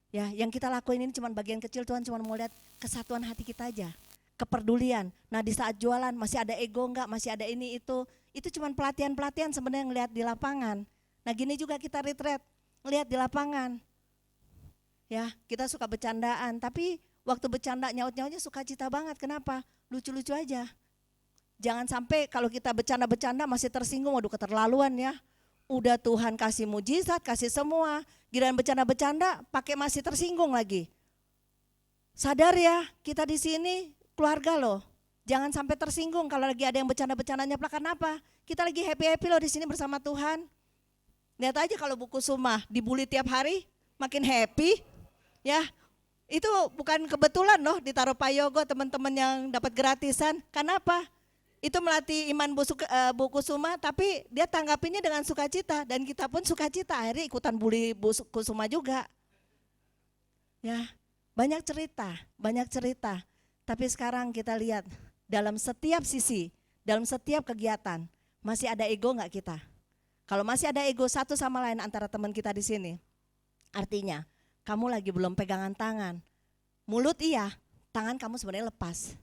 Ya, yang kita lakuin ini cuma bagian kecil, Tuhan cuma mau lihat kesatuan hati kita aja, kepedulian. Nah di saat jualan masih ada ego enggak, masih ada ini itu cuma pelatihan sebenarnya ngelihat di lapangan. Nah gini juga kita retreat, ngelihat di lapangan. Ya kita suka bercandaan, tapi waktu bercanda nyaut-nyautnya sukacita banget, kenapa? Lucu-lucu aja. Jangan sampai kalau kita bercanda-bercanda masih tersinggung, waduh keterlaluan ya. Udah Tuhan kasih mujizat, kasih semua, giliran bercanda-bercanda pakai masih tersinggung lagi. Sadar ya, kita di sini keluarga loh. Jangan sampai tersinggung kalau lagi ada yang bercanda-bercandanya, kenapa? Kita lagi happy-happy loh di sini bersama Tuhan. Lihat aja kalau buku Suma dibully tiap hari, makin happy. Ya, itu bukan kebetulan loh ditaruh Pak Yogo, teman-teman yang dapat gratisan. Kenapa? Itu melatih iman buku Suma, tapi dia tanggapinnya dengan sukacita dan kita pun sukacita, akhirnya ikutan bully buku Suma juga. Ya, banyak cerita. Tapi sekarang kita lihat dalam setiap sisi, dalam setiap kegiatan masih ada ego enggak kita? Kalau masih ada ego satu sama lain antara teman kita di sini, artinya kamu lagi belum pegangan tangan. Mulut iya, tangan kamu sebenarnya lepas.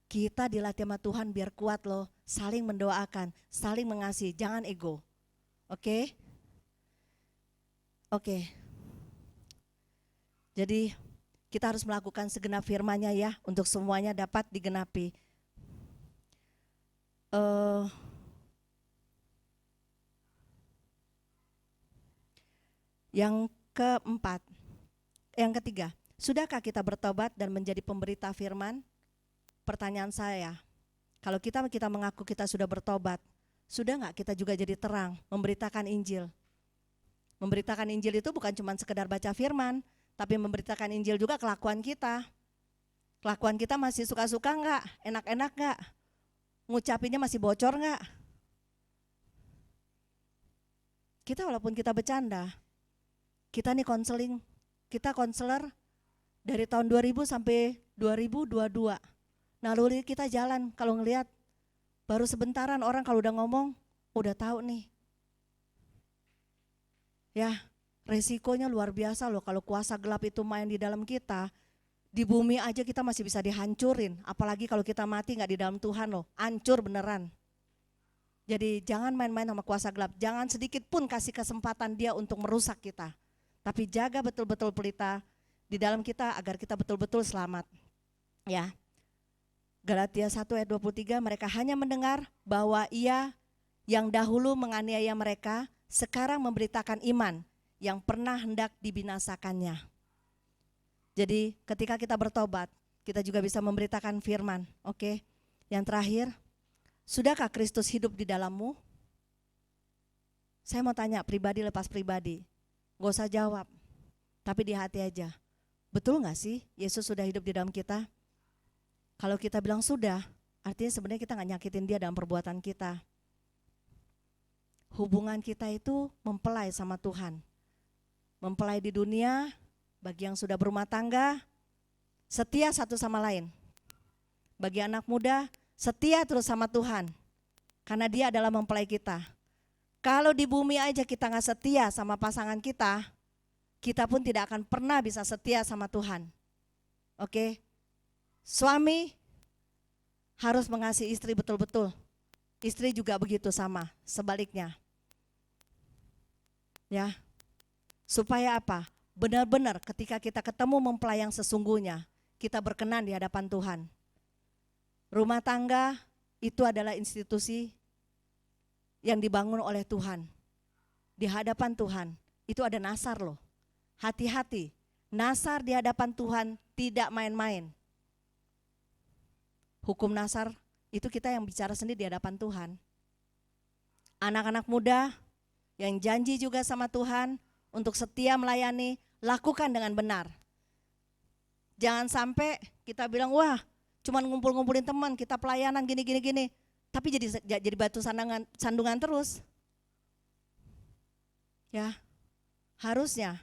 Kita dilatih sama Tuhan biar kuat loh, saling mendoakan, saling mengasihi, jangan ego. Oke? Oke. Jadi kita harus melakukan segenap firman-Nya ya, untuk semuanya dapat digenapi. Yang ketiga, sudahkah kita bertobat dan menjadi pemberita firman? Pertanyaan saya, kalau kita mengaku kita sudah bertobat, sudah nggak kita juga jadi terang, memberitakan Injil? Memberitakan Injil itu bukan cuma sekedar baca firman, tapi memberitakan Injil juga kelakuan kita. Kelakuan kita masih suka-suka nggak? Enak-enak nggak? Ngucapinnya masih bocor nggak? Kita walaupun kita bercanda, kita nih konselor dari tahun 2000 sampai 2022. Nah lalu kita jalan, kalau ngelihat baru sebentaran orang kalau udah ngomong, udah tahu nih. Ya resikonya luar biasa loh kalau kuasa gelap itu main di dalam kita. Di bumi aja kita masih bisa dihancurin, apalagi kalau kita mati gak di dalam Tuhan loh, hancur beneran. Jadi jangan main-main sama kuasa gelap, jangan sedikit pun kasih kesempatan dia untuk merusak kita. Tapi jaga betul-betul pelita di dalam kita agar kita betul-betul selamat. Ya. Galatia 1 ayat 23, mereka hanya mendengar bahwa ia yang dahulu menganiaya mereka, sekarang memberitakan iman yang pernah hendak dibinasakannya. Jadi ketika kita bertobat, kita juga bisa memberitakan firman. Oke. Yang terakhir, sudahkah Kristus hidup di dalammu? Saya mau tanya pribadi lepas pribadi, gak usah jawab, tapi di hati aja. Betul gak sih Yesus sudah hidup di dalam kita? Kalau kita bilang sudah, artinya sebenarnya kita gak nyakitin dia dalam perbuatan kita. Hubungan kita itu mempelai sama Tuhan. Mempelai di dunia, bagi yang sudah berumah tangga, setia satu sama lain. Bagi anak muda, setia terus sama Tuhan. Karena dia adalah mempelai kita. Kalau di bumi aja kita gak setia sama pasangan kita pun tidak akan pernah bisa setia sama Tuhan. Oke? Suami harus mengasihi istri betul-betul. Istri juga begitu sama, sebaliknya. Ya. Supaya apa? Benar-benar ketika kita ketemu mempelai yang sesungguhnya, kita berkenan di hadapan Tuhan. Rumah tangga itu adalah institusi yang dibangun oleh Tuhan. Di hadapan Tuhan, itu ada nasar loh. Hati-hati, nasar di hadapan Tuhan tidak main-main. Hukum nasar itu kita yang bicara sendiri di hadapan Tuhan. Anak-anak muda yang janji juga sama Tuhan untuk setia melayani, lakukan dengan benar. Jangan sampai kita bilang, wah cuman ngumpul-ngumpulin teman, kita pelayanan gini, tapi jadi batu sandungan terus. Ya, harusnya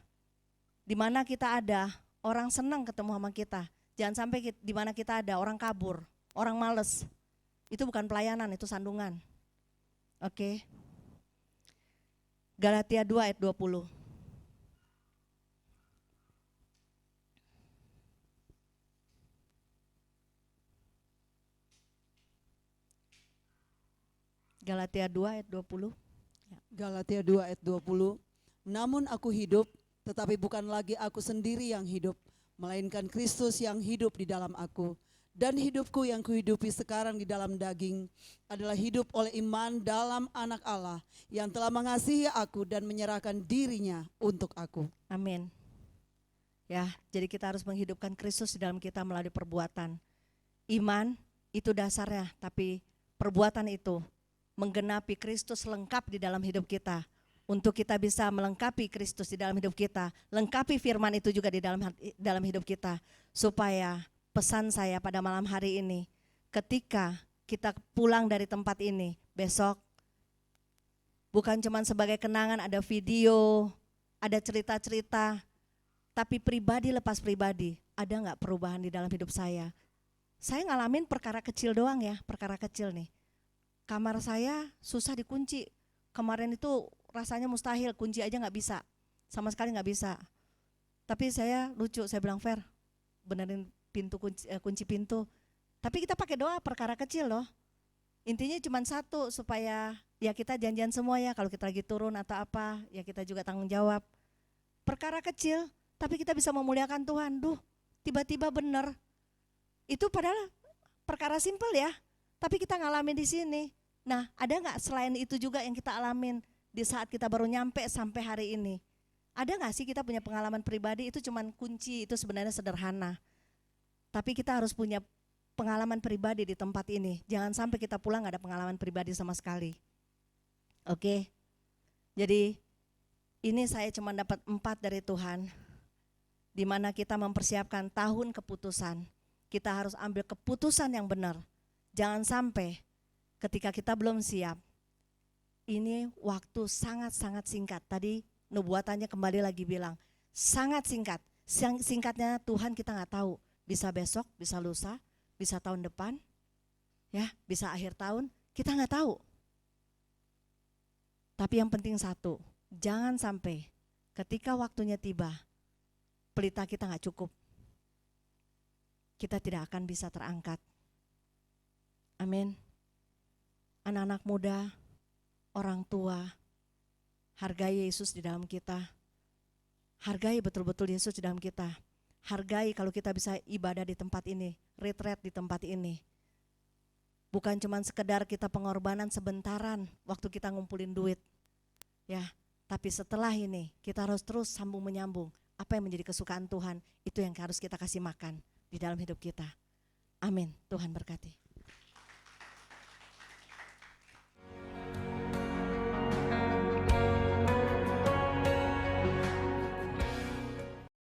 di mana kita ada, orang senang ketemu sama kita. Jangan sampai di mana kita ada, orang kabur, orang males. Itu bukan pelayanan, itu sandungan. Oke. Galatia 2 ayat 20. Galatia 2 ayat 20. Galatia 2 ayat 20. Namun aku hidup, tetapi bukan lagi aku sendiri yang hidup, melainkan Kristus yang hidup di dalam aku. Dan hidupku yang kuhidupi sekarang di dalam daging adalah hidup oleh iman dalam Anak Allah yang telah mengasihi aku dan menyerahkan dirinya untuk aku. Amin. Ya, jadi kita harus menghidupkan Kristus di dalam kita melalui perbuatan. Iman itu dasarnya, tapi perbuatan itu menggenapi Kristus lengkap di dalam hidup kita. Untuk kita bisa melengkapi Kristus di dalam hidup kita, lengkapi firman itu juga di dalam hidup kita, supaya pesan saya pada malam hari ini, ketika kita pulang dari tempat ini besok, bukan cuma sebagai kenangan ada video, ada cerita-cerita, tapi pribadi lepas pribadi, ada nggak perubahan di dalam hidup saya? Saya ngalamin perkara kecil doang ya, perkara kecil nih. Kamar saya susah dikunci, kemarin itu rasanya mustahil, kunci aja nggak bisa, sama sekali nggak bisa. Tapi saya lucu, saya bilang, Fer, benerin pintu kunci pintu. Tapi kita pakai doa, perkara kecil loh. Intinya cuma satu, supaya ya kita janjian semua ya, kalau kita lagi turun atau apa, ya kita juga tanggung jawab. Perkara kecil, tapi kita bisa memuliakan Tuhan. Duh, tiba-tiba bener. Itu padahal perkara simpel ya, tapi kita ngalamin di sini. Nah, ada nggak selain itu juga yang kita alamin di saat kita baru nyampe sampai hari ini? Ada nggak sih kita punya pengalaman pribadi? Itu cuman kunci, itu sebenarnya sederhana. Tapi kita harus punya pengalaman pribadi di tempat ini. Jangan sampai kita pulang gak ada pengalaman pribadi sama sekali. Oke. Jadi ini saya cuma dapat 4 dari Tuhan. Di mana kita mempersiapkan tahun keputusan. Kita harus ambil keputusan yang benar. Jangan sampai ketika kita belum siap. Ini waktu sangat-sangat singkat. Tadi nubuatannya kembali lagi bilang, sangat singkat. Singkatnya Tuhan kita gak tahu. Bisa besok, bisa lusa, bisa tahun depan, ya, bisa akhir tahun, kita nggak tahu. Tapi yang penting satu, jangan sampai ketika waktunya tiba, pelita kita nggak cukup, kita tidak akan bisa terangkat. Amin. Anak-anak muda, orang tua, hargai Yesus di dalam kita, hargai betul-betul Yesus di dalam kita. Hargai kalau kita bisa ibadah di tempat ini, retreat di tempat ini. Bukan cuma sekedar kita pengorbanan sebentaran waktu kita ngumpulin duit. Ya, tapi setelah ini kita harus terus sambung menyambung. Apa yang menjadi kesukaan Tuhan, itu yang harus kita kasih makan di dalam hidup kita. Amin. Tuhan berkati.